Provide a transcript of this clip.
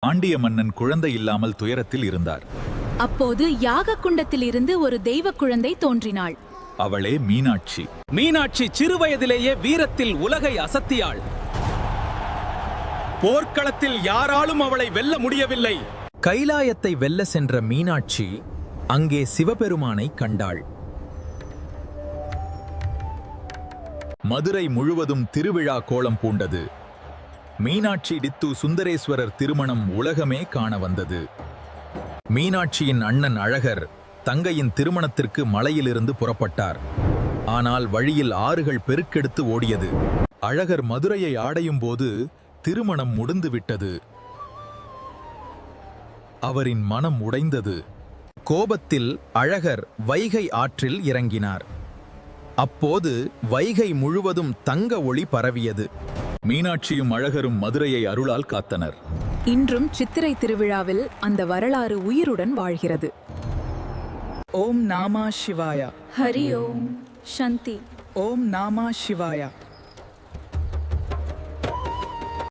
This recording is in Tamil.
பாண்டிய மன்னன் குழந்தை இல்லாமல் துயரத்தில் இருந்தார். அப்போது யாக குண்டத்தில் இருந்து ஒரு தெய்வ குழந்தை தோன்றினாள். அவளே மீனாட்சி. மீனாட்சி சிறுவயதிலேயே வீரத்தில் உலகை அசத்தியாள். போர்க்களத்தில் யாராலும் அவளை வெல்ல முடியவில்லை. கைலாயத்தை வெல்ல சென்ற மீனாட்சி அங்கே சிவபெருமானை கண்டாள். மதுரை முழுவதும் திருவிழா கோலம் பூண்டது. மீனாட்சி டித்து சுந்தரேஸ்வரர் திருமணம் உலகமே காண வந்தது. மீனாட்சியின் அண்ணன் அழகர் தங்கையின் திருமணத்திற்கு மலையிலிருந்து புறப்பட்டார். ஆனால் வழியில் ஆறுகள் பெருக்கெடுத்து ஓடியது. அழகர் மதுரையை ஆடையும் போது திருமணம் முடிந்துவிட்டது. அவரின் மனம் உடைந்தது. கோபத்தில் அழகர் வைகை ஆற்றில் இறங்கினார். அப்போது வைகை முழுவதும் தங்க ஒளி பரவியது. மீனாட்சியும் அழகரும் மதுரையை அருளால் காத்தனர். இன்றும் சித்திரை திருவிழாவில் அந்த வரலாறு உயிருடன் வாழ்கிறது. ஓம் நாமா சிவாய. ஹரி ஓம் சாந்தி. ஓம் நாமா சிவாய.